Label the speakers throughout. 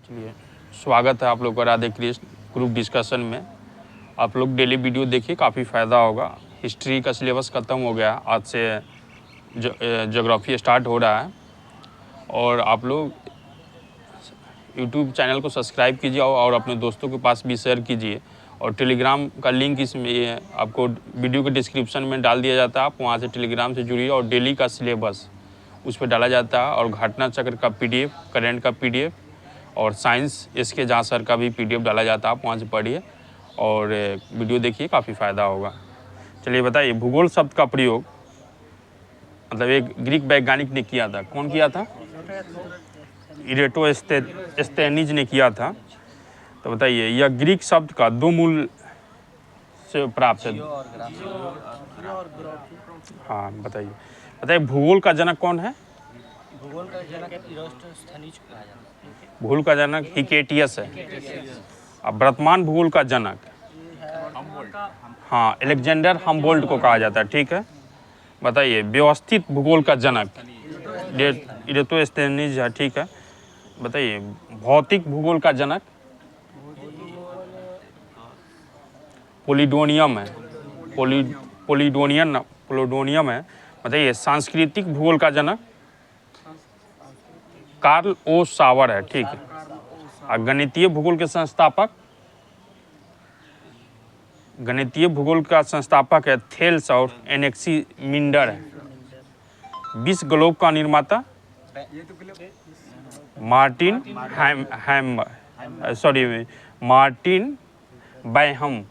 Speaker 1: चलिए, स्वागत है आप लोग का राधे कृष्ण ग्रुप डिस्कशन में। आप लोग डेली वीडियो देखिए, काफ़ी फ़ायदा होगा। हिस्ट्री का सिलेबस ख़त्म हो गया, आज से ज्योग्राफी स्टार्ट हो रहा है। और आप लोग यूट्यूब चैनल को सब्सक्राइब कीजिए और अपने दोस्तों के पास भी शेयर कीजिए। और टेलीग्राम का लिंक इसमें आपको वीडियो के डिस्क्रिप्शन में डाल दिया जाता है, आप वहाँ से टेलीग्राम से जुड़िए। और डेली का सिलेबस उस पर डाला जाता है, और घटना चक्र का PDF, करंट का PDF और साइंस इसके जहाँ सर का भी PDF डाला जाता है, आप वहाँ से पढ़िए और वीडियो देखिए, काफ़ी फ़ायदा होगा। चलिए बताइए, भूगोल शब्द का प्रयोग मतलब एक ग्रीक वैज्ञानिक ने किया था। कौन किया था? इरेटोस्थेनीज ने किया था। तो बताइए, यह ग्रीक शब्द का दो मूल से प्राप्त है। हाँ बताइए भूगोल का जनक कौन है?
Speaker 2: भूगोल का जनक इरेटोस्थनीज कहा जाता है।
Speaker 1: भूगोल का जनक हिकेटियस है। अब वर्तमान भूगोल का जनक हाँ एलेक्जेंडर हम्बोल्ट को कहा जाता है। ठीक है, बताइए व्यवस्थित भूगोल का जनक इरेटोस्थेनीज है। ठीक है, बताइए भौतिक भूगोल का जनक पोलिडोनियम है। पोलिडोनियम है। बताइए सांस्कृतिक भूगोल का जनक कार्ल ओ सावर है। ठीक है, और गणितीय भूगोल के संस्थापक है थेल्स और एनेक्सीमिंडर है। विश्व ग्लोब का निर्माता मार्टिन बैहम।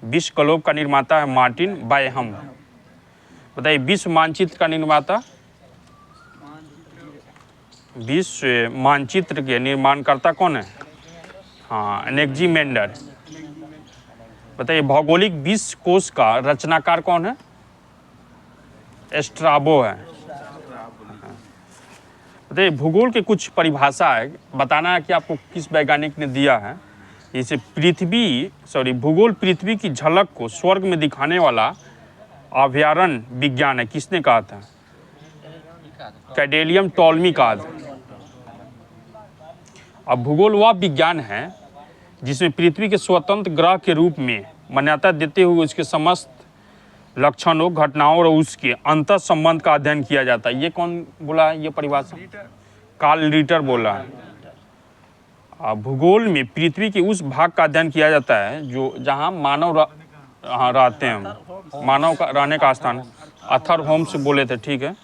Speaker 1: विश्व ग्लोब का निर्माता है मार्टिन बैहम। बताइए विश्व मानचित्र का निर्माता, विश्व मानचित्र के निर्माणकर्ता कौन है? हाँ एनेक्सीमेंडर। बताइए भौगोलिक विश्व कोश का रचनाकार कौन है? स्ट्राबो है। बताइए भूगोल के कुछ परिभाषा है, बताना है कि आपको किस वैज्ञानिक ने दिया है। जैसे भूगोल पृथ्वी की झलक को स्वर्ग में दिखाने वाला अभ्यारण्य विज्ञान है। किसने कहा था? कैडेलियम टॉलमी कहा था। अब भूगोल वह विज्ञान है जिसमें पृथ्वी के स्वतंत्र ग्रह के रूप में मान्यता देते हुए उसके समस्त लक्षणों, घटनाओं और उसके अंतर संबंध का अध्ययन किया जाता है। ये कौन बोला है ये परिभाषा? कार्ल रिटर बोला है। भूगोल में पृथ्वी के उस भाग का अध्ययन किया जाता है जो जहाँ मानव रहते हैं, मानव का रहने का स्थान। अथर होम्स बोले थे। ठीक है,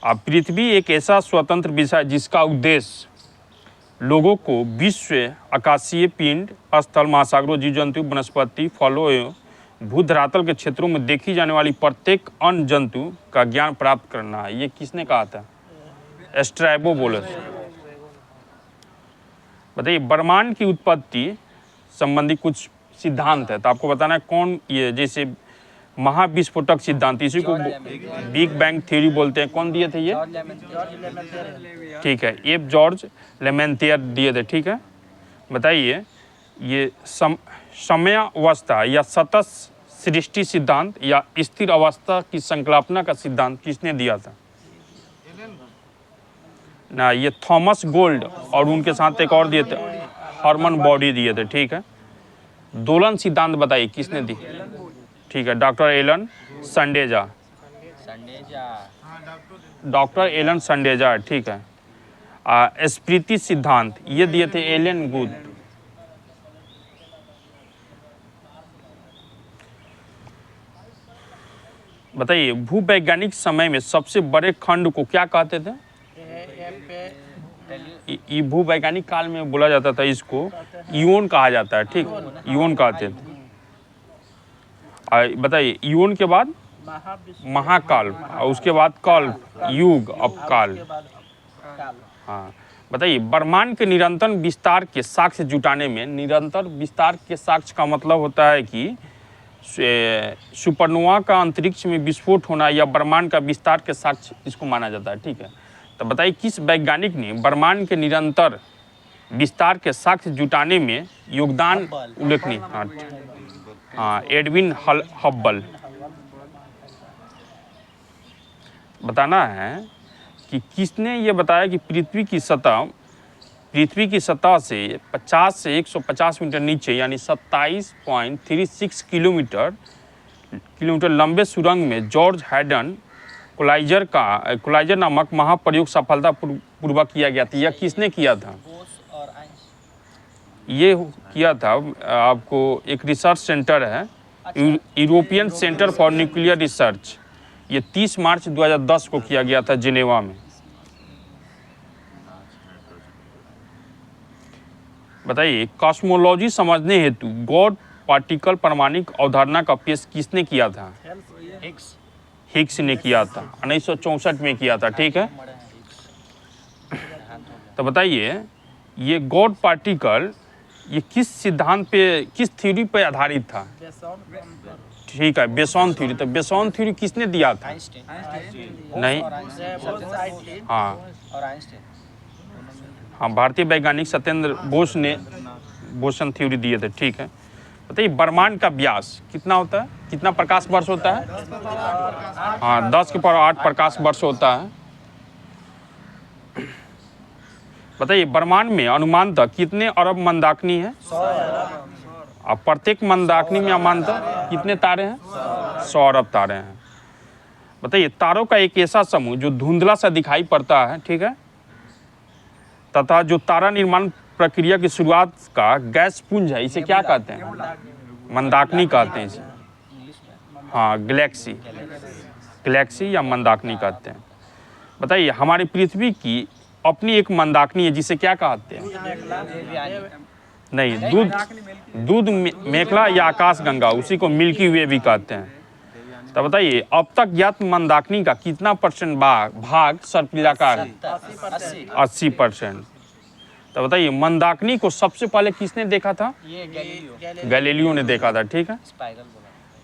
Speaker 1: अब पृथ्वी एक ऐसा स्वतंत्र विषय है जिसका उद्देश्य लोगों को विश्व, आकाशीय पिंड, स्थल, महासागरों, जीव जंतु, वनस्पति, फलों एवं भूधरातल के क्षेत्रों में देखी जाने वाली प्रत्येक अन्य जंतु का ज्ञान प्राप्त करना है। ये किसने कहा था? स्ट्रैबो बोले थे। बताइए ब्रह्मांड की उत्पत्ति संबंधी कुछ सिद्धांत है, तो आपको बताना है कौन ये। जैसे महाविस्फोटक सिद्धांत, इसी को बिग बैंग थ्योरी बोलते हैं। कौन दिए थे ये? ठीक है, जॉर्ज लेमेंथियर दिए थे। ठीक है, बताइए ये समयावस्था या सतत सृष्टि सिद्धांत या स्थिर अवस्था की संकल्पना का सिद्धांत किसने दिया था? ना, ये थॉमस गोल्ड और उनके साथ एक और दिए थे, हर्मन बॉडी दिए थे। ठीक है, दोलन सिद्धांत बताइए किसने दी? ठीक है, डॉक्टर एलन संडेजा। ठीक है, स्मृति सिद्धांत ये दिए थे एलन गुड। बताइए भूवैज्ञानिक समय में सबसे बड़े खंड को क्या कहते थे? ये भूवैज्ञानिक काल में बोला जाता था, इसको इयोन कहा जाता है। ठीक, इयोन कहते थे। बताइए इयोन के बाद महाकाल और उसके बाद कल्प, युग, अब काल। हाँ बताइए ब्रह्मांड के निरंतर विस्तार के साक्ष्य जुटाने में, निरंतर विस्तार के साक्ष्य का मतलब होता है कि सुपरनोवा का अंतरिक्ष में विस्फोट होना या ब्रह्मांड का विस्तार के साक्ष्य इसको माना जाता है। ठीक है, तो बताइए किस वैज्ञानिक ने ब्रह्मांड के निरंतर विस्तार के साक्ष्य जुटाने में योगदान उल्लेखनीय? हाँ एडविन हब्बल। बताना है कि किसने ये बताया कि पृथ्वी की सतह से 50 से 150 मीटर नीचे यानी 27.36 किलोमीटर लंबे सुरंग में जॉर्ज हैडन कोलाइजर नामक महाप्रयोग सफलतापूर्वक किया गया था। यह किसने किया था?
Speaker 2: बोस और आइंस्टाइन।
Speaker 1: ये किया था आपको एक रिसर्च सेंटर है, European centre for nuclear research. ये 30 मार्च 2010 को किया गया था जिनेवा में। बताइए, कॉस्मोलॉजी समझने हेतु गॉड पार्टिकल प्रामाणिक अवधारणा का पेश किसने किया था? हिग्स ने किया था, 1964 में किया था। ठीक है, तो बताइए ये गॉड पार्टिकल ये किस सिद्धांत पे, किस थ्योरी पे आधारित था? ठीक है, बेसॉन थ्योरी। तो बेसॉन थ्योरी किसने दिया था? नहीं, हाँ हाँ, भारतीय वैज्ञानिक सत्येंद्र बोस ने बोसन थ्योरी दिए थे। ठीक है, बताइए ब्रह्मांड का व्यास कितना होता है? कितना प्रकाश वर्ष होता है? हाँ, 10 के पावर 8 प्रकाश वर्ष होता है। बताइए ब्रह्मांड में अनुमानतः कितने अरब मंदाकिनी है? अब प्रत्येक मंदाकिनी में अनुमानतः कितने तारे हैं? 100 अरब तारे हैं। बताइए तारों का एक ऐसा समूह जो धुंधला सा दिखाई पड़ता है, ठीक है, तथा जो तारा निर्माण प्रक्रिया की शुरुआत का गैस पुंज है, इसे क्या कहते हैं? मंदाकिनी कहते हैं इसे। हाँ, गैलेक्सी या मंदाकिनी कहते हैं। बताइए हमारी पृथ्वी की अपनी एक मंदाकिनी है जिसे क्या कहते हैं? नहीं, दूध मेखला या आकाश गंगा, उसी को मिल्की वे भी कहते हैं। तो बताइए अब तक ज्ञात मंदाकिनी का कितना % भाग सर्पिलाकार है? 80%। तो बताइए मंदाकिनी को सबसे पहले किसने देखा था? गैलीलियो ने देखा था। ठीक है,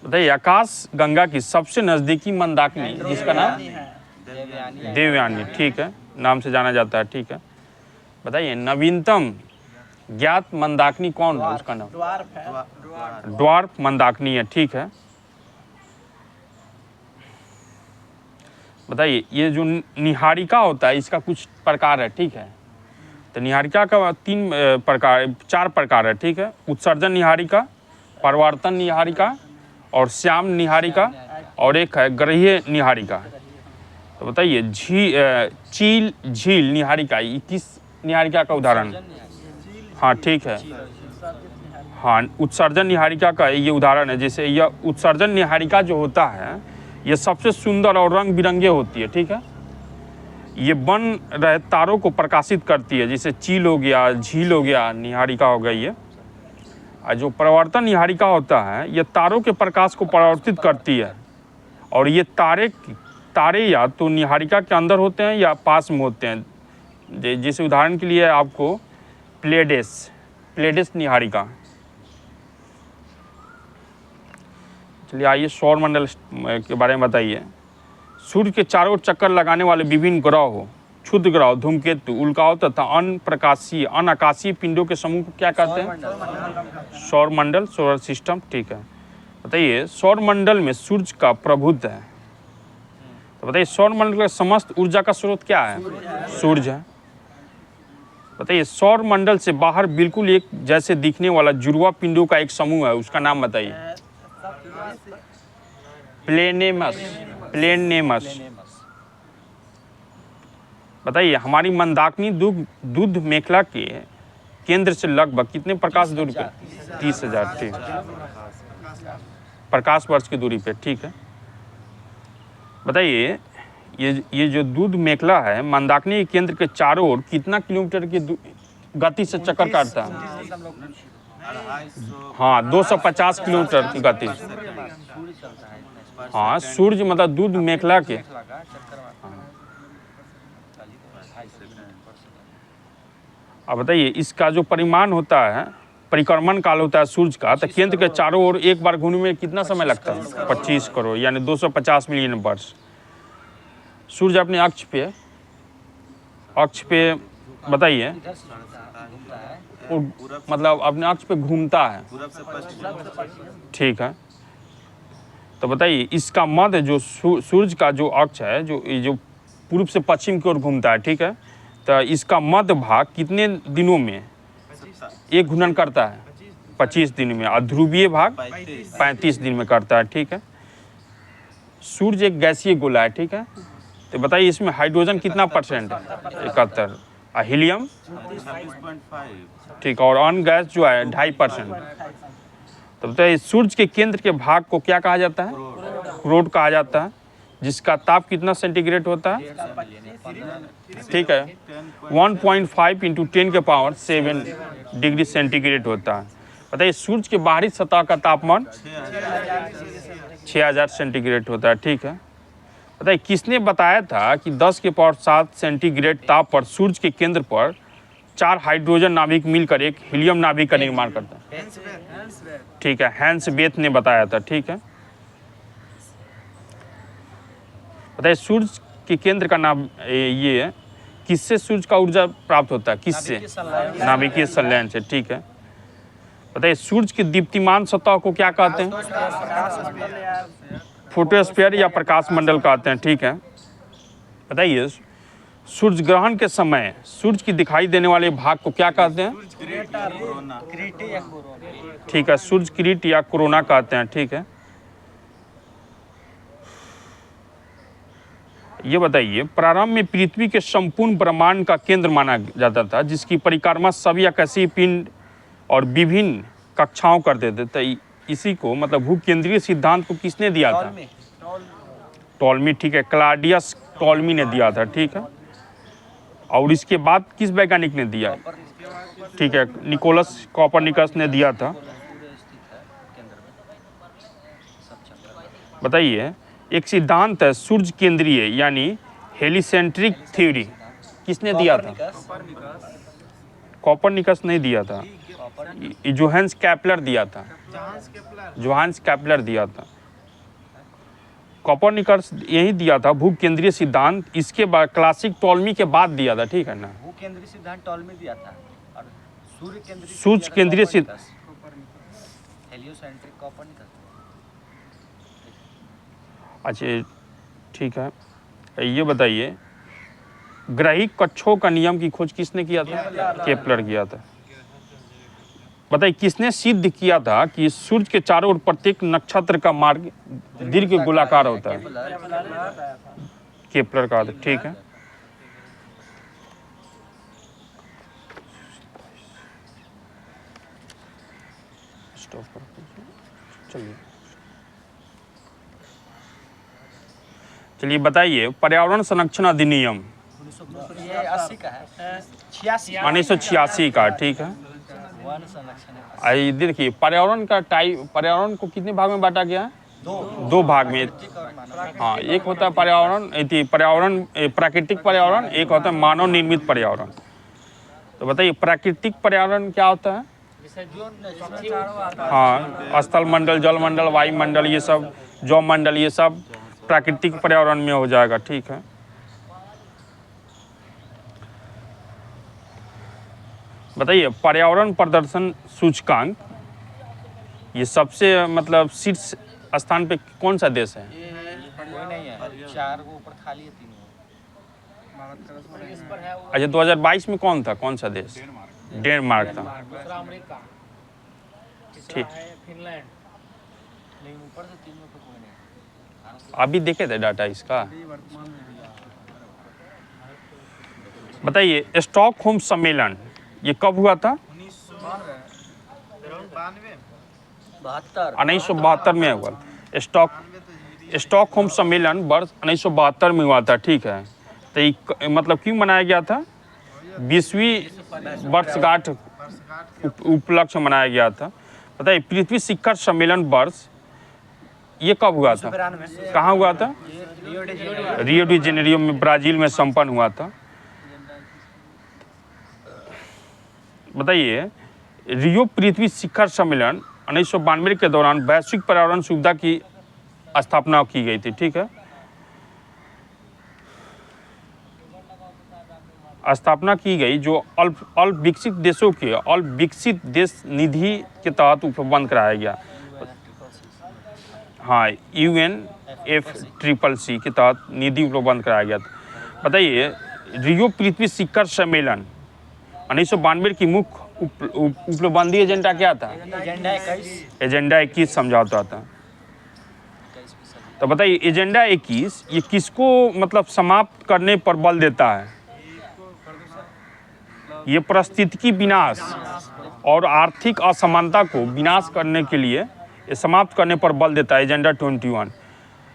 Speaker 1: बताइए आकाश गंगा की सबसे नजदीकी मंदाकिनी जिसका नाम देवयानी, ठीक है, नाम से जाना जाता है। ठीक है, बताइए नवीनतम ज्ञात मंदाकिनी कौन है? उसका नाम ड्वार्फ मंदाकिनी है। ठीक है, बताइए ये जो निहारिका होता है इसका कुछ प्रकार है। ठीक है, तो निहारिका का 4 प्रकार है। ठीक है, उत्सर्जन निहारिका, परावर्तन निहारिका और श्याम निहारिका और एक है ग्रहीय निहारिका। तो बताइए झील निहारिका ये किस निहारिका का उदाहरण है? हाँ ठीक है, हाँ उत्सर्जन निहारिका का ये उदाहरण है। जैसे यह उत्सर्जन निहारिका जो होता है ये सबसे सुंदर और रंग बिरंगे होती है। ठीक है, ये बन रहे तारों को प्रकाशित करती है, जैसे चील हो गया, झील हो गया, निहारिका हो गई है। और जो परावर्तन निहारिका होता है ये तारों के प्रकाश को परावर्तित करती है और ये तारे या तो निहारिका के अंदर होते हैं या पास में होते हैं। जैसे उदाहरण के लिए आपको प्लेडेस निहारिका। चलिए आइए सौरमंडल के बारे में बताइए। सूर्य के चारों ओर चक्कर लगाने वाले विभिन्न ग्रह, क्षुद्र ग्रह, धूमकेतु, उल्काओं तथा अन्य आकाशीय पिंडों के समूह को क्या कहते हैं? सौरमंडल, सोलर सिस्टम। ठीक है, बताइए सौरमंडल में सूर्य का प्रभुत्व है। तो बताइए सौरमंडल का समस्त ऊर्जा का स्रोत क्या है? सूर्य है। बताइए सौरमंडल से बाहर बिल्कुल एक जैसे दिखने वाला जुड़वा पिंडों का एक समूह है, उसका नाम बताइए। प्लेनेमस। बताइए हमारी मंदाकिनी दूध मेखला के केंद्र से लगभग कितने प्रकाश दूरी पे? 30,000 ठीक प्रकाश वर्ष की दूरी पे। ठीक है, बताइए ये जो दूध मेखला है मंदाकिनी के केंद्र के चारों ओर कितना किलोमीटर की गति से चक्कर काटता है? हाँ 250 किलोमीटर की गति। हाँ सूर्य मतलब दूध मेखला के। अब बताइए इसका जो परिमाण होता है, परिक्रमण काल होता है सूर्य का, तो केंद्र के चारों ओर एक बार घूमने में कितना समय लगता है? 25 करोड़ यानी 250 मिलियन वर्ष। सूर्य अपने अक्ष पे बताइए मतलब अपने अक्ष पे घूमता है। ठीक है, तो बताइए इसका मध्य जो सूर्य का जो अक्ष है, जो पूर्व से पश्चिम की ओर घूमता है, ठीक है। तो इसका मध्य भाग कितने दिनों में एक घूर्णन करता है? 25 दिन में। और ध्रुवीय भाग 35 दिन में करता है, ठीक है। सूर्य एक गैसीय गोला है, ठीक है। तो बताइए इसमें हाइड्रोजन कितना परसेंट है? 71। और हीलियम, ठीक है। और अन्य गैस जो है 2.5%। तो बताइए सूर्य के केंद्र के भाग को क्या कहा जाता है? क्रोड कहा जाता है, जिसका ताप कितना सेंटीग्रेड होता है? ठीक है, 1.5 × 10⁻7 डिग्री सेंटीग्रेड होता है। बताइए सूर्य के बाहरी सतह का तापमान 6000 सेंटीग्रेड होता है, ठीक है। बताइए किसने बताया था कि 10⁻7 सेंटीग्रेड ताप पर सूर्य के केंद्र पर 4 हाइड्रोजन नाभिक मिलकर एक हीलियम नाभिक का निर्माण करता है? ठीक है, हैंस बेथ ने बताया था, ठीक है। बताइए सूर्य के केंद्र का नाम ये है, किससे सूर्य का ऊर्जा प्राप्त होता है? किससे? नाभिकीय संलयन से, ठीक है। बताइए सूर्य की दीप्तिमान सतह को क्या कहते हैं? फोटोस्फीयर या प्रकाश मंडल कहते हैं, ठीक है। बताइए सूर्य ग्रहण के समय सूर्य की दिखाई देने वाले भाग को क्या कहते हैं? ठीक है, सूर्य किरीट या कोरोना कहते हैं, ठीक है। ये बताइए प्रारंभ में पृथ्वी के संपूर्ण ब्रह्मांड का केंद्र माना जाता था, जिसकी परिक्रमा सभी आकाशीय पिंड और विभिन्न कक्षाओं करते थे। तो इसी को मतलब भूकेंद्रीय सिद्धांत को किसने दिया था? टॉलमी, ठीक है। क्लाडियस टॉलमी ने दिया था, ठीक है। और इसके बाद किस वैज्ञानिक ने दिया? ठीक है, निकोलस कोपरनिकस ने दिया था। बताइए एक सिद्धांत है सूर्य केंद्रीय यानी हेलिसेंट्रिक थ्योरी, किसने दिया था? कोपरनिकस नहीं दिया था, जोहान्स केपलर दिया था। जोहान्स केपलर दिया था। कोपरनिकस यही दिया था भूकेंद्रीय सिद्धांत। इसके बाद क्लासिक टॉलमी के बाद दिया था, ठीक है ना।
Speaker 2: भूकेंद्रीय सिद्धांत टॉलमी दिया था और
Speaker 1: सूर्य केंद्रीय सिद्धांत
Speaker 2: हेलियोसेंट्रिक कोपरनिकस।
Speaker 1: अच्छा ठीक है, ये बताइए ग्रहिक कक्षों का नियम की खोज किसने किया था? केपलर किया था। बताइए किसने सिद्ध किया था कि सूर्य के चारों ओर प्रत्येक नक्षत्र का मार्ग दीर्घ गोलाकार होता है? केपलर का था, ठीक है। स्टॉप कर, चलिए चलिए बताइए पर्यावरण संरक्षण अधिनियम
Speaker 2: 1980 का है,
Speaker 1: 1986 का, ठीक है।
Speaker 2: वन संरक्षण है।
Speaker 1: आई देखिए पर्यावरण का पर्यावरण को कितने भाग में बांटा गया है? दो भाग में। हाँ, एक होता है पर्यावरण प्राकृतिक पर्यावरण, एक होता है मानव निर्मित पर्यावरण। तो बताइए प्राकृतिक पर्यावरण क्या होता है? हाँ, स्थल मंडल, जल मंडल, वायुमंडल, ये सब जौ मंडल, ये सब प्राकृतिक पर्यावरण में हो जाएगा, ठीक है। बताइए पर्यावरण प्रदर्शन सूचकांक ये सबसे मतलब शीर्ष स्थान पे कौन सा देश है?
Speaker 2: कोई नहीं है, 4 को ऊपर खाली है, 3
Speaker 1: अच्छा 2022 में कौन था, कौन सा देश? डेनमार्क था, ठीक।
Speaker 2: फिनलैंड नहीं, ऊपर से 3 में तो कोई नहीं।
Speaker 1: अभी देखे थे डाटा इसका। बताइए स्टॉकहोम सम्मेलन ये कब हुआ था? 1972 में हुआ। स्टॉकहोम सम्मेलन वर्ष 1972 में हुआ था, ठीक है। तो मतलब क्यों मनाया गया था? 20वीं वर्षगांठ उपलक्ष्य मनाया गया था। बताइए पृथ्वी शिखर सम्मेलन वर्ष ये कब हुआ था? कहाँ हुआ था? रियो डी जेनेरियो में, ब्राजील में संपन्न हुआ था। बताइए रियो पृथ्वी शिखर सम्मेलन 1992 के दौरान वैश्विक पर्यावरण सुविधा की स्थापना की गई थी, ठीक है। स्थापना की गई जो अल्प विकसित देशों के अल्प विकसित देश निधि के तहत उपबंध कराया गया। हाँ, UNFCCC के तहत निधि उपलब्ध कराया गया था। बताइए रियो पृथ्वी शिखर सम्मेलन 1992 की मुख्य उपलब्धि एजेंडा क्या था?
Speaker 2: एजेंडा 21
Speaker 1: एजेंडा 21 समझौता था। तो बताइए एजेंडा 21 ये किसको मतलब समाप्त करने पर बल देता है? ये पारिस्थितिकी विनाश और आर्थिक असमानता को विनाश करने के लिए ये समाप्त करने पर बल देता है एजेंडा 21।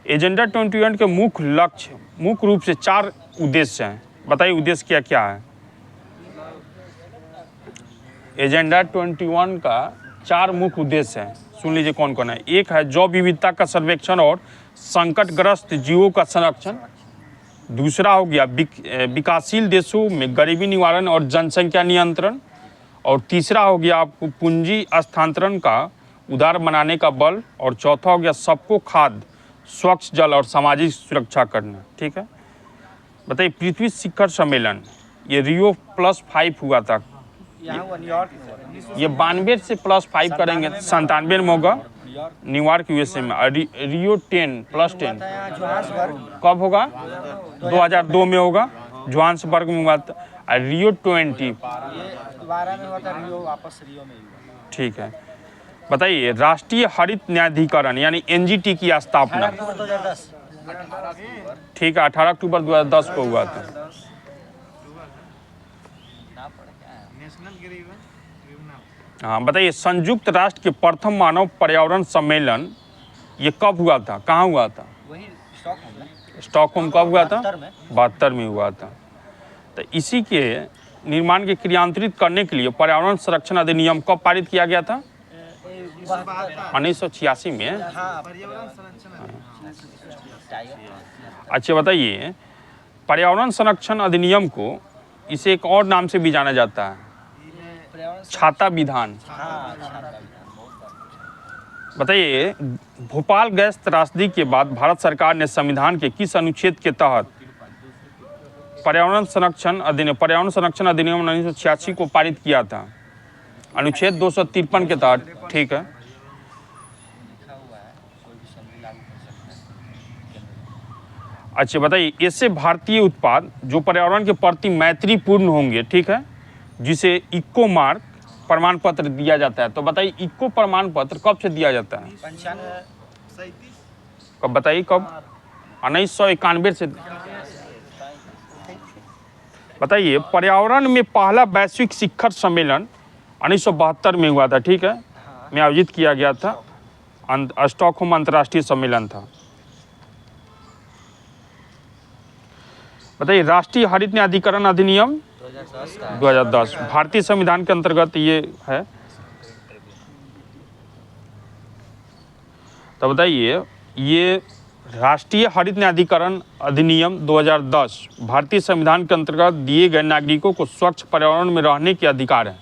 Speaker 1: एजेंडा 21 के मुख्य लक्ष्य मुख्य रूप से 4 उद्देश्य हैं। बताइए उद्देश्य क्या क्या है? एजेंडा 21 का 4 मुख्य उद्देश्य हैं, सुन लीजिए कौन कौन है। एक है जैव विविधता का सर्वेक्षण और संकटग्रस्त जीवों का संरक्षण। दूसरा हो गया विकासशील देशों में गरीबी निवारण और जनसंख्या नियंत्रण। और तीसरा हो गया आपको पूंजी स्थानांतरण का उदार बनाने का बल। और चौथा हो गया सबको खाद्य स्वच्छ जल और सामाजिक सुरक्षा करना। ठीक है, बताइए पृथ्वी शिखर सम्मेलन ये रियो +5 हुआ था,
Speaker 2: यहाँ हुआ न्यूयॉर्क में हुआ।
Speaker 1: ये 92 से +5 करेंगे 97 में होगा न्यूयॉर्क यूएसए में। रियो 10+10
Speaker 2: यहाँ जोहान्सबर्ग
Speaker 1: कब होगा? 2002 में होगा जोहान्सबर्ग में हुआ था। और रियो 20
Speaker 2: ये 12 में हुआ था, रियो वापस रियो में ही हुआ।
Speaker 1: ठीक है, बताइए राष्ट्रीय हरित न्यायाधिकरण यानी एनजीटी की स्थापना
Speaker 2: 2010
Speaker 1: ठीक है 18 अक्टूबर 2010 को हुआ था। हाँ बताइए संयुक्त राष्ट्र के प्रथम मानव पर्यावरण सम्मेलन ये कब हुआ था, कहाँ हुआ था?
Speaker 2: वही स्टॉकहोम में।
Speaker 1: स्टॉकहोम कब हुआ था?
Speaker 2: 72 में।
Speaker 1: 72 में हुआ था। तो इसी के निर्माण के क्रियान्वित करने के लिए पर्यावरण संरक्षण अधिनियम कब पारित किया गया था? 1986 में।
Speaker 2: हाँ,
Speaker 1: अच्छा बताइए पर्यावरण संरक्षण अधिनियम को इसे एक और नाम से भी जाना जाता है, छाता विधान। बताइए भोपाल गैस त्रासदी के बाद भारत सरकार ने संविधान के किस अनुच्छेद के तहत पर्यावरण संरक्षण अधिनियम 1986 को पारित किया था? अनुच्छेद 253 के तहत। ठीक है, अच्छा बताइए ऐसे भारतीय उत्पाद जो पर्यावरण के प्रति मैत्रीपूर्ण होंगे, ठीक है, जिसे इको मार्क प्रमाण पत्र दिया जाता है। तो बताइए इको प्रमाण पत्र कब से दिया जाता है?
Speaker 2: 95
Speaker 1: कब बताइए कब? 1991 से। बताइए पर्यावरण में पहला वैश्विक शिखर सम्मेलन 1972 में हुआ था, ठीक है, में आयोजित किया गया था, स्टॉकहोम अंतर्राष्ट्रीय सम्मेलन था। बताइए राष्ट्रीय हरित न्यायाधिकरण अधिनियम 2010 भारतीय संविधान के अंतर्गत ये है। तो बताइए ये राष्ट्रीय हरित न्यायाधिकरण अधिनियम 2010 भारतीय संविधान के अंतर्गत दिए गए नागरिकों को स्वच्छ पर्यावरण में रहने के अधिकार है।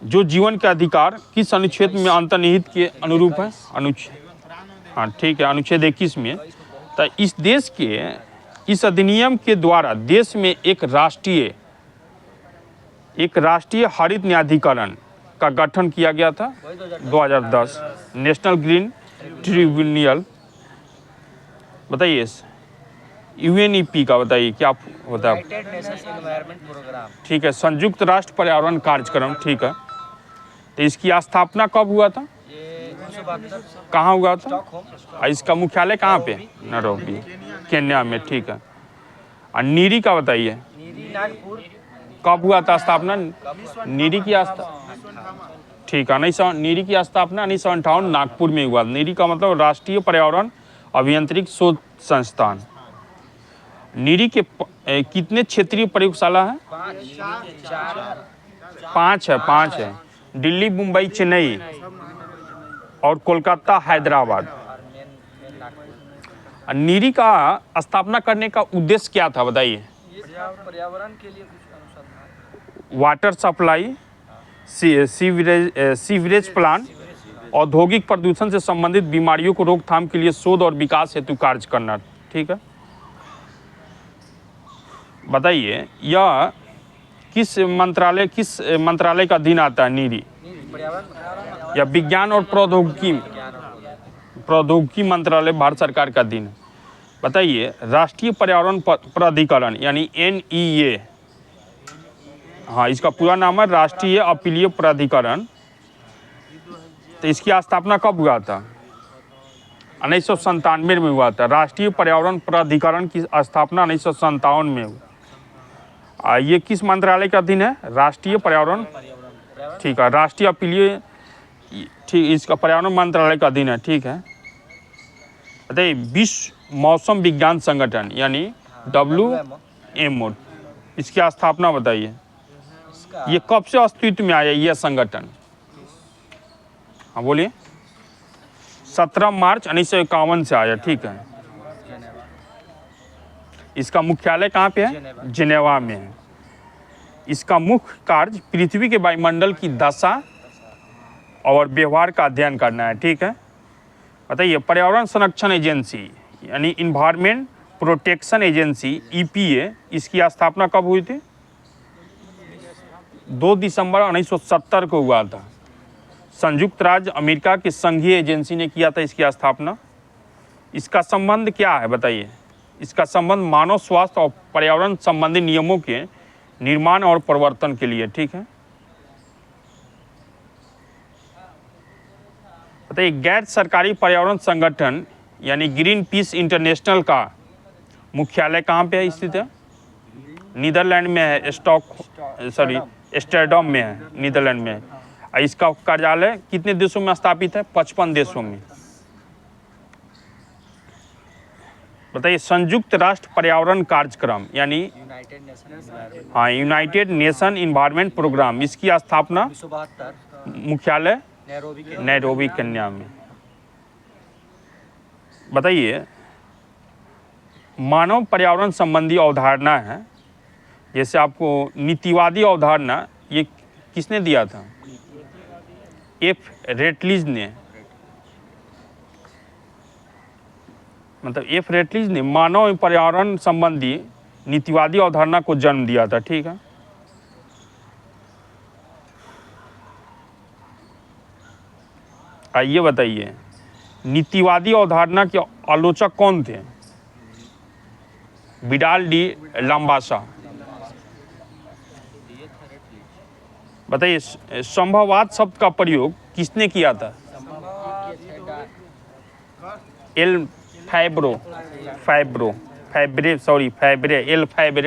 Speaker 1: जो जीवन के अधिकार किस अनुच्छेद में अंतर्निहित के अनुरूप है? अनुच्छेद, हाँ ठीक है, अनुच्छेद 21 में। तो इस देश के इस अधिनियम के द्वारा देश में एक राष्ट्रीय हरित न्यायाधिकरण का गठन किया गया था 2010 नेशनल ग्रीन ट्रिब्यूनल। बताइए यूएनईपी का बताइए क्या होता है?
Speaker 2: United nations environment programme.
Speaker 1: ठीक है, संयुक्त राष्ट्र पर्यावरण कार्यक्रम। ठीक है, तो इसकी स्थापना कब हुआ था?
Speaker 2: ये 1972
Speaker 1: कहाँ हुआ था?
Speaker 2: स्टॉकहोम।
Speaker 1: और इसका मुख्यालय कहाँ पे? नैरोबी, केन्या में। ठीक है, और नीरी का बताइए
Speaker 2: नीरी नागपुर।
Speaker 1: कब हुआ था स्थापना? नीरी की ठीक है, नीरी की स्थापना 1958 नागपुर में हुआ। नीरी का मतलब राष्ट्रीय पर्यावरण अभियांत्रिक शोध संस्थान। नीरी के कितने क्षेत्रीय प्रयोगशाला है? 5 है। दिल्ली, मुंबई, चेन्नई और कोलकाता, हैदराबाद। नीरी का स्थापना करने का उद्देश्य क्या था बताइए?
Speaker 2: पर्यावरण के लिए कुछ अनुसंधान,
Speaker 1: वाटर सप्लाई, सीवरेज प्लांट, औद्योगिक प्रदूषण से संबंधित बीमारियों को रोकथाम के लिए शोध और विकास हेतु कार्य करना। ठीक है, बताइए यह किस मंत्रालय का अधीन आता है? नीरी या विज्ञान और प्रौद्योगिकी मंत्रालय भारत सरकार का अधीन है। बताइए राष्ट्रीय पर्यावरण प्राधिकरण यानी NEA, हाँ इसका पूरा नाम है राष्ट्रीय अपीलीय प्राधिकरण। तो इसकी स्थापना कब हुआ था? 1997 में हुआ था। राष्ट्रीय पर्यावरण प्राधिकरण की स्थापना 1957 में हुई। ये किस मंत्रालय के अधीन है? राष्ट्रीय पर्यावरण, ठीक है, राष्ट्रीय अपीलीय, ठीक, इसका पर्यावरण मंत्रालय का अधीन है, ठीक है। बताइए विश्व मौसम विज्ञान संगठन यानी WMO, इसकी स्थापना बताइए, ये कब से अस्तित्व में आया यह संगठन? हाँ बोलिए। 17 मार्च 1951 से आया, ठीक है। इसका मुख्यालय कहाँ पे है? जिनेवा में है। इसका मुख्य कार्य पृथ्वी के वायुमंडल की दशा और व्यवहार का अध्ययन करना है, ठीक है। बताइए पर्यावरण संरक्षण एजेंसी यानी इन्वायरमेंट प्रोटेक्शन एजेंसी EPA, इसकी स्थापना कब हुई थी? 2 दिसंबर 1970 को हुआ था। संयुक्त राज्य अमेरिका की संघीय एजेंसी ने किया था इसकी स्थापना। इसका संबंध क्या है बताइए? इसका संबंध मानव स्वास्थ्य और पर्यावरण संबंधी नियमों के निर्माण और प्रवर्तन के लिए, ठीक है। बताइए गैर सरकारी पर्यावरण संगठन यानी ग्रीन पीस इंटरनेशनल का मुख्यालय कहाँ पे है स्थित है? नीदरलैंड में है, एम्स्टर्डम में है, नीदरलैंड में है। इसका कार्यालय कितने देशों में स्थापित है? 55 देशों में। बताइए संयुक्त राष्ट्र पर्यावरण कार्यक्रम यानी यूनाइटेड नेशन इन्वायरमेंट प्रोग्राम, इसकी स्थापना मुख्यालय नैरोबी केन्या में। बताइए मानव पर्यावरण संबंधी अवधारणा है, जैसे आपको नीतिवादी अवधारणा, ये किसने दिया था? F. रेटलिज ने, मतलब F. रेटलिज ने मानव पर्यावरण संबंधी नीतिवादी अवधारणा को जन्म दिया था, ठीक है। आइए बताइए नीतिवादी अवधारणा के आलोचक कौन थे? Vidal de la Blache. बताइए संभववाद शब्द का प्रयोग किसने किया था? एल फैब्रे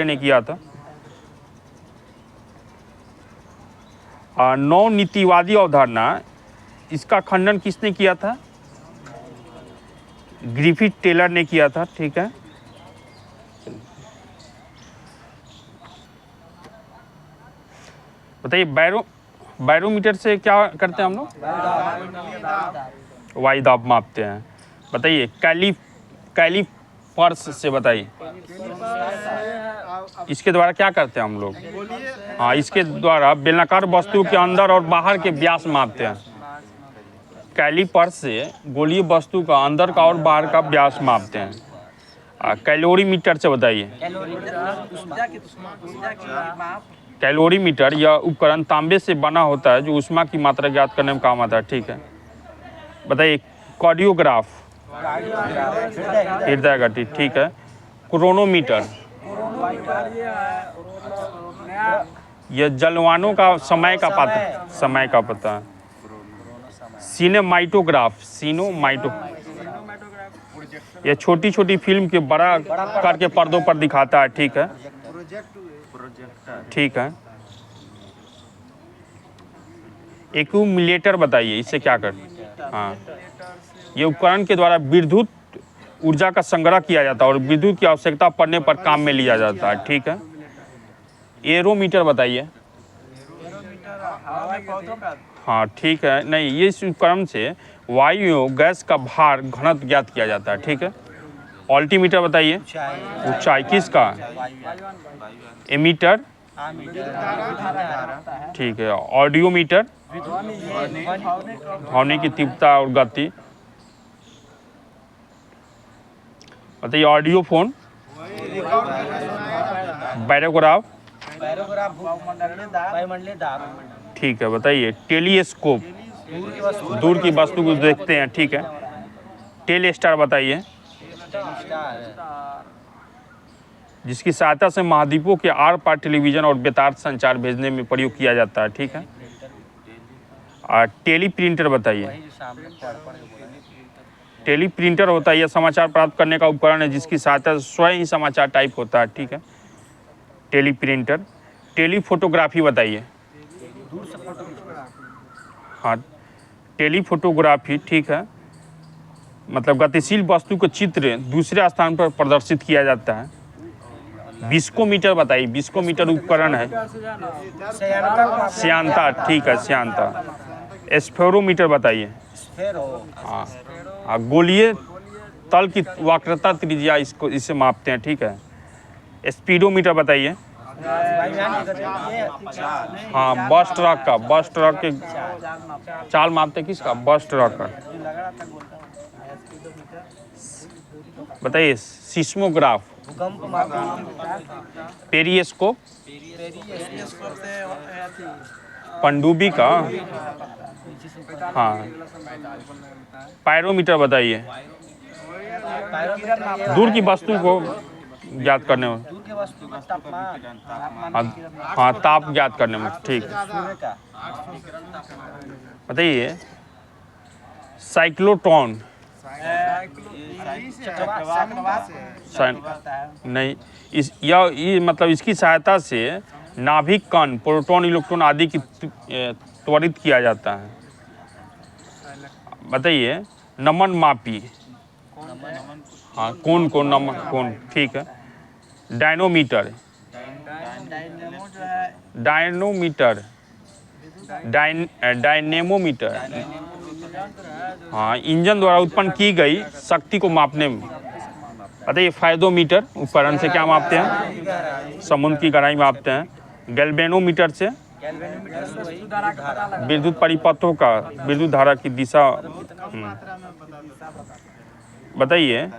Speaker 1: ने किया था। नौ नीतिवादी अवधारणा, इसका खंडन किसने किया था? ग्रिफिथ टेलर ने किया था, ठीक है। बताइए बैरोमीटर से क्या करते हैं हम लोग? वायु दाब मापते हैं। बताइए कैलिपर्स से बताइए, इसके द्वारा क्या करते हैं हम लोग? हाँ, इसके द्वारा बेलनाकार वस्तु के अंदर और बाहर के व्यास मापते हैं। कैलिपर्स से गोलीय वस्तु का अंदर का और बाहर का व्यास मापते हैं। कैलोरीमीटर से बताइए। कैलोरीमीटर यह उपकरण तांबे से बना होता है जो ऊष्मा की मात्रा ज्ञात करने में काम आता है, ठीक है। बताइए कार्डियोग्राफ, हृदय गति, ठीक है। क्रोनोमीटर, यह जलवानों का समय का पता है। सिनेमाटोग्राफ, यह छोटी छोटी फिल्म के बड़ा करके पर्दों पर दिखाता है, ठीक है, ठीक है। एक्यूमुलेटर बताइए, इससे क्या करते? हाँ, ये उपकरण के द्वारा विद्युत ऊर्जा का संग्रह किया जाता है और विद्युत की आवश्यकता पड़ने पर काम में लिया जाता है, ठीक है। एरोमीटर बताइए। हाँ ठीक है, नहीं, ये इस उपकरण से वायु गैस का भार घनत्व ज्ञात किया जाता है, ठीक है। ऑल्टीमीटर बताइए। ऊंचाई किसका? एमीटर, ठीक है। ऑडियोमीटर, ध्वनि की तीव्रता और गति। बताइए ऑडियोफोन। बैरोग्राफ, ठीक है। बताइए टेलीस्कोप, दूर की वस्तु को देखते हैं, ठीक है। टेलीस्टार बताइए।
Speaker 2: स्टार है।
Speaker 1: जिसकी सहायता से महाद्वीपों के आर पार टेलीविजन और बेतार संचार भेजने में प्रयोग किया जाता है। ठीक है। और टेली प्रिंटर बताइए।
Speaker 2: वही जो सामने पढ़ के बोला।
Speaker 1: टेली प्रिंटर होता है यह समाचार प्राप्त करने का उपकरण है जिसकी सहायता से स्वयं ही समाचार टाइप होता है। ठीक है। Tele printer. टेली फोटोग्राफी बताइए।
Speaker 2: दूर से फोटो
Speaker 1: हाँ, टेली फोटोग्राफी। ठीक है। मतलब गतिशील वस्तु का चित्र दूसरे स्थान पर प्रदर्शित किया जाता है। विस्कोमीटर बताइए। विस्कोमीटर उपकरण है। श्यानता। ठीक है, श्यानता। स्फेरोमीटर बताइए। हाँ हाँ, गोलीय तल की वक्रता त्रिज्या इसे मापते हैं। ठीक है। स्पीडोमीटर बताइए। हाँ, बस ट्रक का, बस ट्रक के चाल मापते हैं। किसका? बस ट्रक का। बताइए। सिस्मोग्राफ। पेरिस्कोप। पनडुब्बी का। हाँ। पायरोमीटर बताइए। दूर की वस्तु को ज्ञात करने में। हाँ, ताप ज्ञात करने में। ठीक है। बताइए। साइक्लोट्रॉन। नहीं, ये मतलब इसकी सहायता से नाभिक कण, प्रोटॉन, इलेक्ट्रॉन आदि की त्वरित किया जाता है। बताइए। नमन मापी। हाँ, कौन कौन नमन कौन। ठीक है। डायनोमीटर। डायनोमीटर। डायनेमोमीटर। हाँ, इंजन द्वारा उत्पन्न की गई शक्ति को मापने में। बताइए। फायदोमीटर उपकरण से क्या मापते हैं? समुद्र की गहराई मापते हैं। गैल्वेनोमीटर से विद्युत परिपथों का, विद्युत धारा की दिशा। बताइए।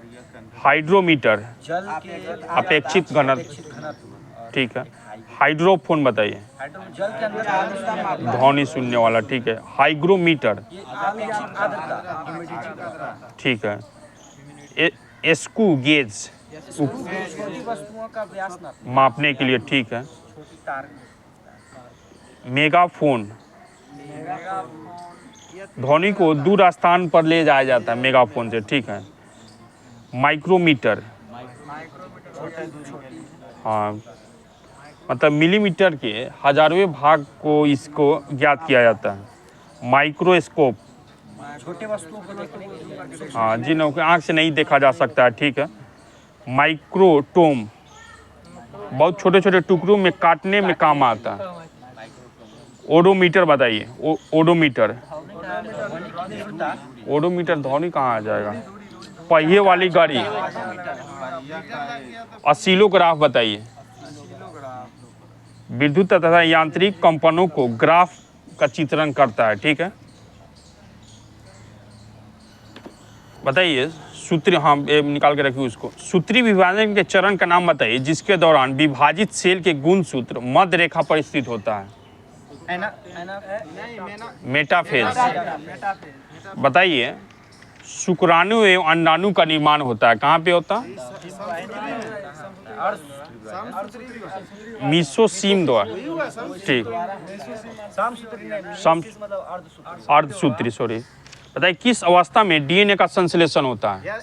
Speaker 1: हाइड्रोमीटर। अपेक्षित घनत्व। ठीक है। हाइड्रोफोन बताइए। ध्वनि सुनने वाला। ठीक है। हाइग्रोमीटर। ठीक है। एस्कू गेज मापने के लिए। ठीक है। मेगाफोन। ध्वनि को दूर स्थान पर ले जाया जाता है मेगाफोन से। ठीक है। माइक्रोमीटर। हाँ, मतलब मिलीमीटर के हजारवें भाग को इसको ज्ञात किया जाता है। माइक्रोस्कोप।
Speaker 2: छोटे वस्तुओं को देखने के लिए।
Speaker 1: हाँ, जिन्हों को आँख से नहीं देखा जा सकता है। ठीक है। माइक्रोटोम। बहुत छोटे छोटे टुकड़ों में काटने में काम आता है। ओडोमीटर बताइए। ओडोमीटर। ओडोमीटर ध्वनि कहाँ आ जाएगा? पहिए वाली गाड़ी। ऑसिलोग्राफ बताइए। विद्युत तथा यांत्रिक कंपनों को ग्राफ का चित्रण करता है। ठीक है। बताइए। सूत्री। हाँ, निकाल के रखिए उसको। सूत्री विभाजन के चरण का नाम बताइए जिसके दौरान विभाजित सेल के गुणसूत्र मध्य रेखा पर स्थित होता है। मेटाफेज। बताइए। शुक्राणु एवं अंडाणु का निर्माण होता है। कहाँ पे होता है? मीसोसीम द्वारा। ठीक। अर्धसूत्री। सॉरी। बताइए। किस अवस्था में डीएनए का संश्लेषण होता है?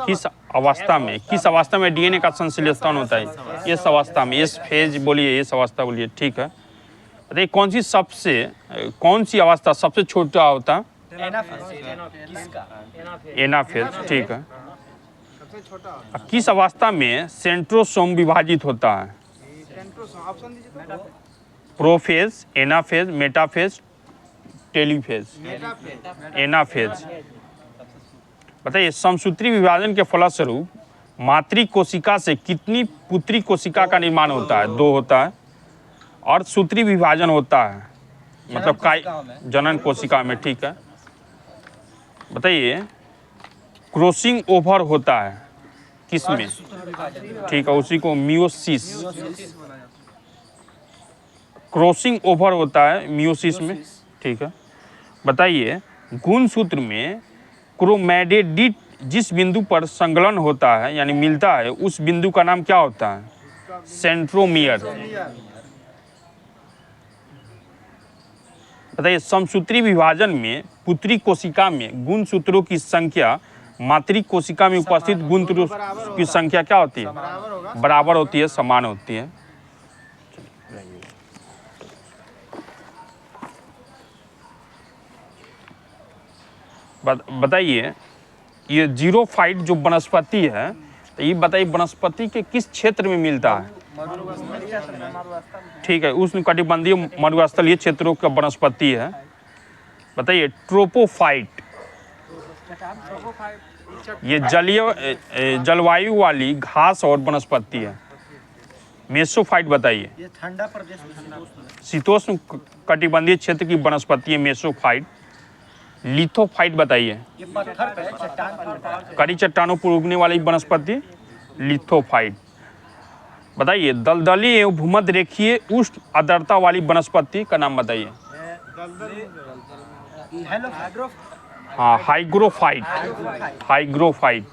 Speaker 1: किस अवस्था में डीएनए का संश्लेषण होता है? इस अवस्था में। इस फेज बोलिए, इस अवस्था बोलिए। ठीक है। बताइए। कौन सी अवस्था सबसे छोटा होता है? एनाफेज। ठीक है। किस अवस्था में सेंट्रोसोम विभाजित होता है? Prophase, anaphase, metaphase, telophase. Anaphase. बताइए। समसूत्री विभाजन के फलस्वरूप मातृ कोशिका से कितनी पुत्री कोशिका का निर्माण होता है? 2 होता है। अर्धसूत्री विभाजन होता है मतलब जनन कोशिका में। ठीक है। बताइए। क्रॉसिंग ओवर होता है किसमें? ठीक है, उसी को मियोसिस। क्रॉसिंग ओवर होता है मियोसिस में। ठीक है। बताइए। गुणसूत्र में क्रोमैटिड जिस बिंदु पर संलग्न होता है यानी मिलता है उस बिंदु का नाम क्या होता है? सेंट्रोमियर। बताइए समसूत्री विभाजन में पुत्री कोशिका में गुणसूत्रों की संख्या मातृ कोशिका में उपस्थित गुणसूत्रों की संख्या क्या होती है? बराबर होती है, समान होती है। बताइए ये जीरोफाइट जो वनस्पति है तो ये बताइए वनस्पति के किस क्षेत्र में मिलता है? ठीक है, उष्णकटिबंधीय मरुस्थलीय क्षेत्रों का वनस्पति है। बताइए ट्रोपोफाइट ये जलीय जलवायु वाली घास और वनस्पति है। मेसोफाइट बताइए
Speaker 2: ये ठंडा प्रदेश
Speaker 1: शीतोष्ण कटिबंधीय क्षेत्र की वनस्पति है मेसोफाइट। लिथोफाइट बताइए
Speaker 2: ये पत्थर पे चट्टान पे
Speaker 1: कड़ी चट्टानों पर उगने वाली वनस्पति लिथोफाइट। बताइए दलदली एवं भूमध्य रेखीय उष्ण आर्द्रता वाली वनस्पति का नाम बताइए।
Speaker 2: हेलो हाइड्रो
Speaker 1: हाँ हाइग्रोफाइट। हाइग्रोफाइट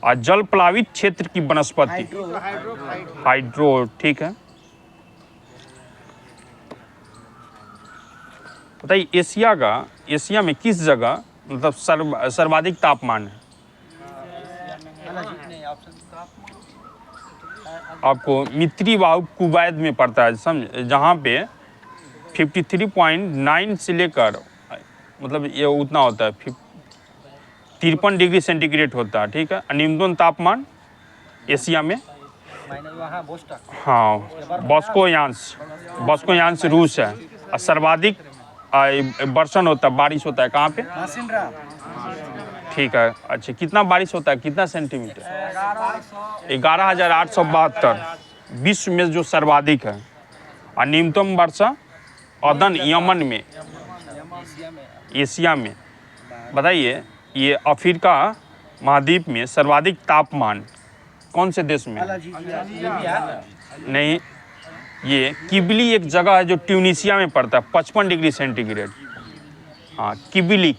Speaker 1: और जल प्लावित क्षेत्र की वनस्पति हाइड्रो। ठीक है, बताइए एशिया में किस जगह मतलब सर्वाधिक तापमान है? आपको मित्री वाहु कुवैत में पड़ता है, समझ, जहाँ पे 53.9 से लेकर मतलब ये उतना होता है 53 डिग्री सेंटीग्रेड होता है। ठीक है, न्यूनतम तापमान एशिया में हाँ बॉस्कोयांश रूस है और सर्वाधिक वर्षण होता है, बारिश होता है कहाँ पे? ठीक है, अच्छा कितना बारिश होता है, कितना सेंटीमीटर? 11,872 विश्व में जो सर्वाधिक है। और न्यूनतम वर्षा अदन यमन में एशिया में। बताइए ये अफ्रीका महाद्वीप में सर्वाधिक तापमान कौन से देश में? नहीं, ये किबली एक जगह है जो ट्यूनीशिया में पड़ता है 55 डिग्री सेंटीग्रेड। हाँ किबली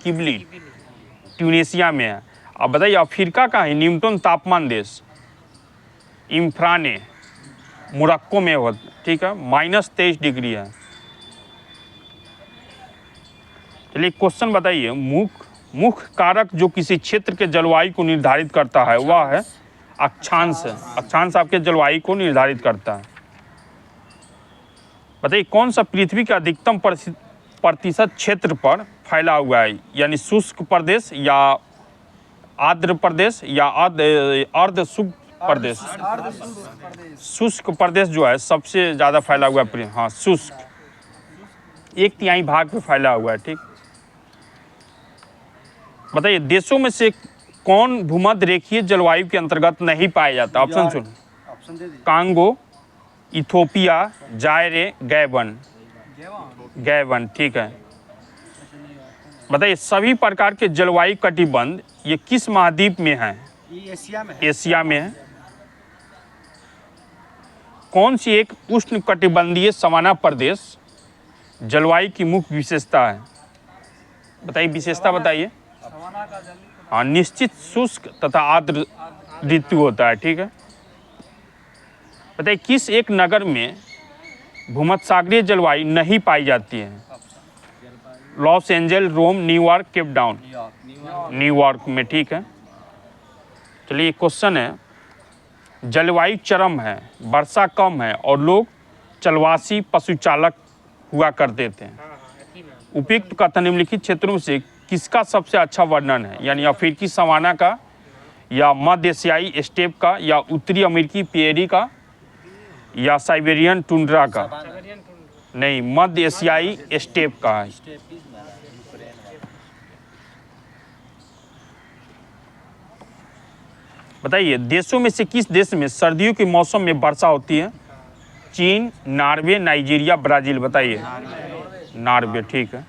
Speaker 1: ट्यूनीशिया में है। अब बताइए अफ्रीका का है न्यूनतम तापमान देश इम्फ्राने मोरक्को में हो। ठीक है, -23 डिग्री है। चलिए क्वेश्चन बताइए मुख्य कारक जो किसी क्षेत्र के जलवायु को निर्धारित करता है वह है अक्षांश। अक्षांश आपके जलवायु को निर्धारित करता है। बताइए कौन सा पृथ्वी का अधिकतम प्रतिशत क्षेत्र पर फैला हुआ है, यानी शुष्क प्रदेश या आर्द्र प्रदेश या अर्ध शुष्क प्रदेश? शुष्क प्रदेश जो है सबसे ज़्यादा फैला हुआ है। हाँ शुष्क 1/3 भाग पे फैला हुआ है। ठीक, बताइए देशों में से कौन भूमध्य रेखीय जलवायु के अंतर्गत नहीं पाया जाता? ऑप्शन सुन, कांगो, इथोपिया, जायरे, गैबन। ठीक है, बताइए सभी प्रकार के जलवायु कटिबंध ये किस महाद्वीप में है? एशिया में है। कौन सी एक उष्ण कटिबंधीय सवाना प्रदेश जलवायु की मुख्य विशेषता है? बताइए विशेषता बताइए। हाँ निश्चित शुष्क तथा आर्द्र ऋतु होता है। ठीक है, बताइए किस एक नगर में भूमध्यसागरीय जलवायु नहीं पाई जाती है? लॉस एंजल, रोम, न्यूयॉर्क, केप टाउन। न्यूयॉर्क में। ठीक है, चलिए क्वेश्चन है जलवायु चरम है, वर्षा कम है और लोग चलवासी पशुचालक हुआ करते थे। उपयुक्त कथन निम्नलिखित क्षेत्रों से किसका सबसे अच्छा वर्णन है, यानी अफ्रीकी सवाना का या मध्य एशियाई स्टेप का या उत्तरी अमेरिकी प्रेरी का या साइबेरियन टुंड्रा का? नहीं, मध्य एशियाई स्टेप का है। बताइए देशों में से किस देश में सर्दियों के मौसम में वर्षा होती है? चीन, नॉर्वे, नाइजीरिया, ब्राजील। बताइए नॉर्वे। ठीक है,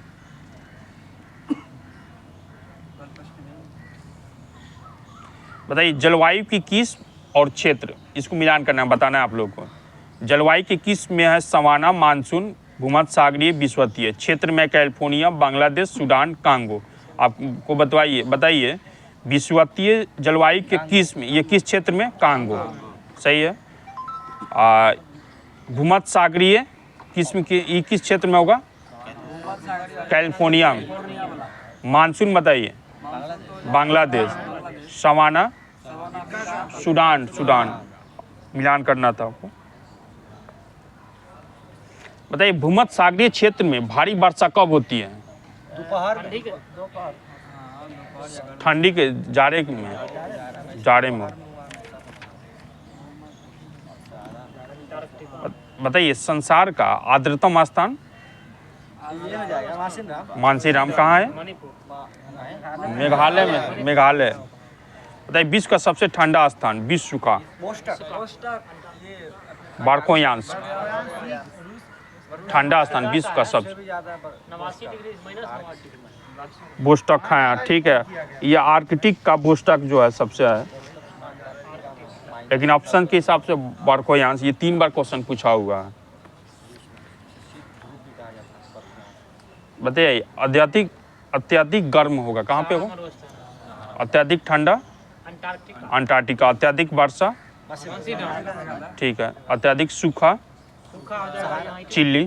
Speaker 1: बताइए जलवायु की किस्म और क्षेत्र इसको मिलान करना बताना है आप लोगों को। जलवायु की किस्म में है सवाना, मानसून, भूमध्य सागरीय विषुवतीय क्षेत्र में कैलिफोर्निया, बांग्लादेश, सूडान, कांगो। आपको बताइए विषुवतीय जलवायु के ये किस क्षेत्र में? कांगो, सही है। भूमध्य सागरीय ये किस क्षेत्र में होगा? कैलिफोर्निया में। मानसून बताइए? बांग्लादेश, सवाना, सूडान मिलान करना था आपको। बताइए भूमध्य सागरीय क्षेत्र में भारी वर्षा कब होती है?
Speaker 2: दोपहर
Speaker 1: ठंडी के जाड़े में। बताइए संसार का आर्द्रतम स्थान? मानसीराम कहाँ है? मेघालय। बताइए विश्व का सबसे ठंडा स्थान? विश्व का बारकोयांश ठंडा स्थान विश्व का सबसे बोस्टक है, ठीक है। ये आर्कटिक का बोस्टक जो है सबसे है, लेकिन ऑप्शन के हिसाब से बारकोयांश। ये 3 बार क्वेश्चन पूछा हुआ है। बताइए अत्यधिक गर्म होगा कहाँ पे? हो अत्यधिक ठंडा अंटार्कटिका। अत्यधिक वर्षा, ठीक है। अत्यधिक सूखा चिली।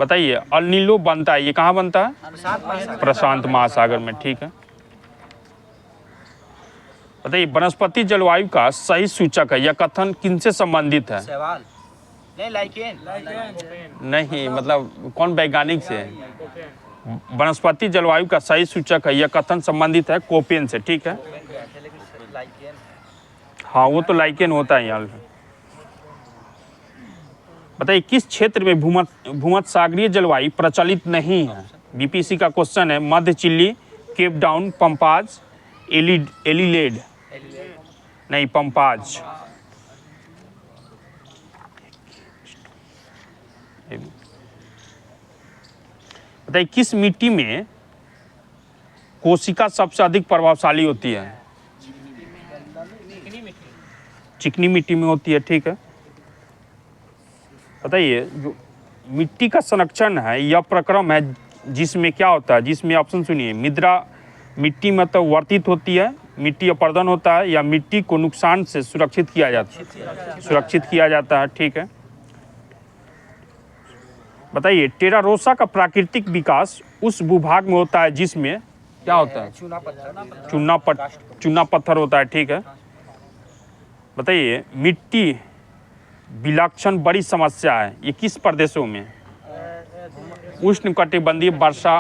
Speaker 1: बताइए अल नीनो बनता है, ये कहाँ बनता है? प्रशांत महासागर में, ठीक है। बताइए वनस्पति जलवायु का सही सूचक है, यह कथन किनसे संबंधित है? नहीं, मतलब कौन वैज्ञानिक से? वनस्पति जलवायु का सही सूचक है, यह कथन संबंधित है कोपेन से, ठीक है। हाँ, वो तो लाइकेन होता है यहाँ। बताइए किस क्षेत्र में भूमध्य सागरीय जलवायु प्रचलित नहीं है? बीपीसी का क्वेश्चन है। मध्य चिली, केप डाउन, पंपाज, एलिलेड। नहीं, पंपाज। बताइए किस मिट्टी में कोशिका सबसे अधिक प्रभावशाली होती है? चिकनी मिट्टी में होती है, ठीक है। बताइए जो मिट्टी का संरक्षण है यह प्रक्रम है जिसमें क्या होता है? जिसमें ऑप्शन सुनिए, मृदा मिट्टी में तो वर्तित होती है, मिट्टी अपर्दन होता है, या मिट्टी को नुकसान से सुरक्षित किया जाता है, ठीक है। बताइए टेरारोसा का प्राकृतिक विकास उस भूभाग में होता है जिसमें क्या होता है? चूना पत्थर होता है, ठीक है। बताइए मिट्टी विलक्षण बड़ी समस्या है, ये किस प्रदेशों में? उष्णकटिबंधीय वर्षा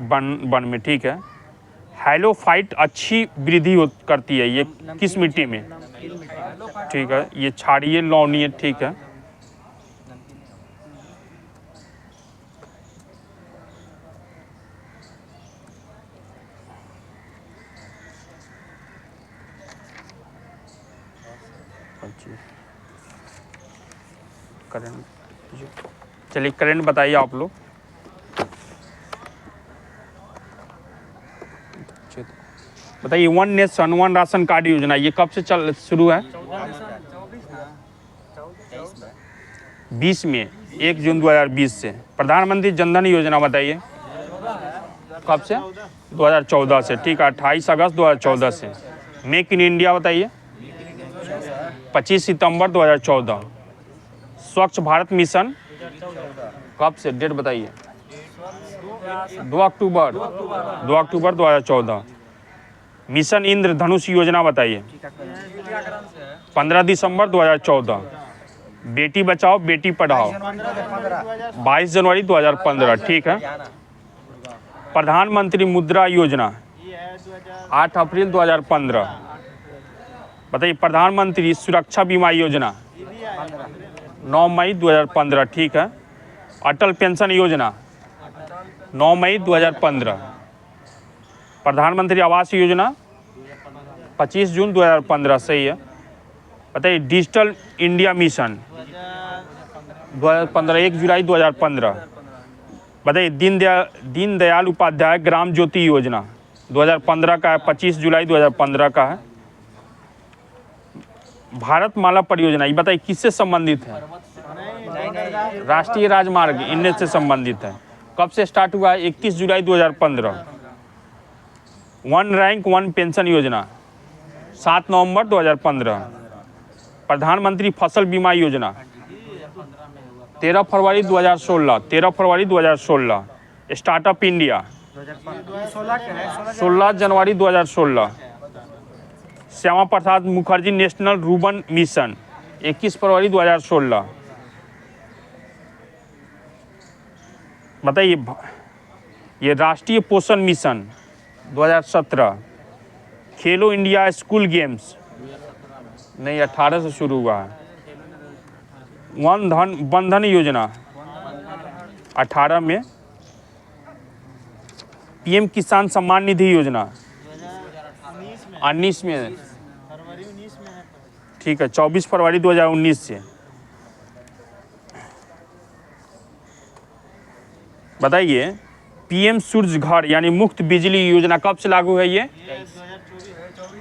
Speaker 1: वन में, ठीक है। हैलोफाइट अच्छी वृद्धि करती है, ये किस मिट्टी में? ठीक है, ये क्षारीय लवणीय, ठीक है। चलिए करंट बताइए आप लोग। बताइए one nation one ration card योजना ये कब से शुरू है? 20 में, 1 जून 2020 से। प्रधानमंत्री जनधन योजना बताइए कब से? 2014 से, ठीक है। 28 अगस्त 2014 से। मेक इन इंडिया बताइए 25 सितंबर 2014। स्वच्छ भारत मिशन कब से? डेट बताइए। 2 अक्टूबर 2014। मिशन इंद्रधनुष योजना बताइए 15 दिसंबर 2014। बेटी बचाओ बेटी पढ़ाओ 22 जनवरी 2015, ठीक है। प्रधानमंत्री मुद्रा योजना 8 अप्रैल 2015। बताइए प्रधानमंत्री सुरक्षा बीमा योजना 9 मई 2015, ठीक है। अटल पेंशन योजना 9 मई 2015। प्रधानमंत्री आवास योजना 25 जून 2015, सही है। बताइए डिजिटल इंडिया मिशन 2015, 1 जुलाई 2015। बताइए दीनदयाल उपाध्याय ग्राम ज्योति योजना 2015 का है, 25 जुलाई 2015 का है। भारत माला परियोजना ये बताइए किससे संबंधित है? राष्ट्रीय राजमार्ग इनमें से संबंधित है। कब से स्टार्ट हुआ है? 21 जुलाई 2015। वन रैंक वन पेंशन योजना 7 नवंबर 2015। प्रधानमंत्री फसल बीमा योजना 13 फरवरी 2016। 13 फरवरी 2016। स्टार्टअप इंडिया 16 जनवरी 2016। Shyama Prasad Mukherjee national Ruben mission 21 फरवरी 2016। बताइए, ये राष्ट्रीय पोषण मिशन 2017। खेलो इंडिया स्कूल गेम्स नहीं, 18 से शुरू हुआ है। वन धन योजना 18 में। पीएम किसान सम्मान निधि योजना 19 में, ठीक है, 24 फरवरी 2019 से। बताइए, पीएम सूर्य घर यानी मुफ्त बिजली योजना कब से लागू है ये?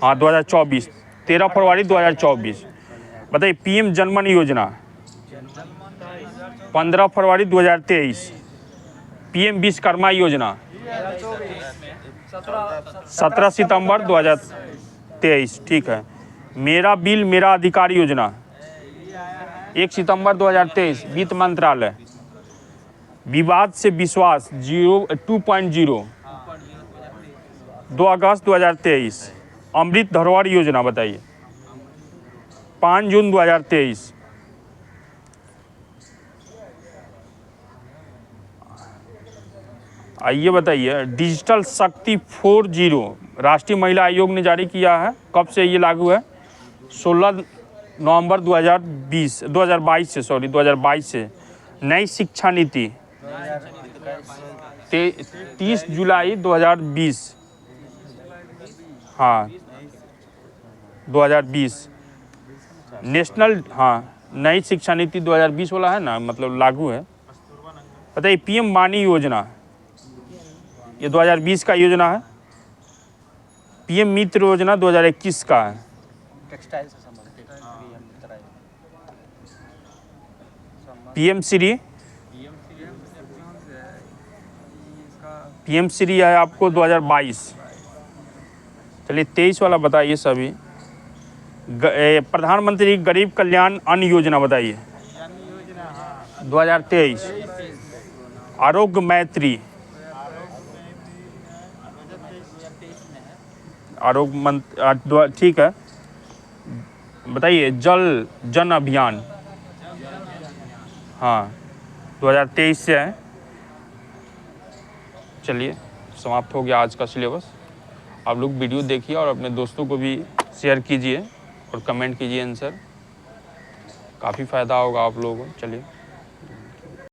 Speaker 1: हाँ, 2024, 13 फरवरी 2024। बताइए, पीएम जनमन योजना 15 फरवरी 2023। पीएम विश्वकर्मा योजना 17 सितंबर 2023, ठीक है। मेरा बिल मेरा अधिकार योजना 1 सितंबर 2023, वित्त मंत्रालय। विवाद से विश्वास 2.0 2 अगस्त 2023। अमृत धरोहर योजना बताइए 5 जून 2023। आइए बताइए, डिजिटल शक्ति 4.0 राष्ट्रीय महिला आयोग ने जारी किया है। कब से ये लागू है? 16 नवंबर 2022 से। नई शिक्षा नीति 30 जुलाई 2020। हाँ, 2020 नेशनल, हाँ, नई शिक्षा नीति 2020 वाला है ना, मतलब लागू है। बताइए, पीएम वाणी योजना ये 2020 का योजना है। पीएम मित्र योजना 2021 का है।
Speaker 2: टेक्सटाइल से संबंधित
Speaker 1: पीएम श्री है आपको 2022। चलिए 23 वाला बताइए सभी। प्रधानमंत्री गरीब कल्याण अन्न योजना बताइए 2023। आरोग्य मैत्री ठीक है। बताइए, जल जन अभियान, हाँ, 2023 से है। चलिए, समाप्त हो गया आज का सिलेबस। आप लोग वीडियो देखिए और अपने दोस्तों को भी शेयर कीजिए और कमेंट कीजिए आंसर। काफ़ी फ़ायदा होगा आप लोगों को। चलिए।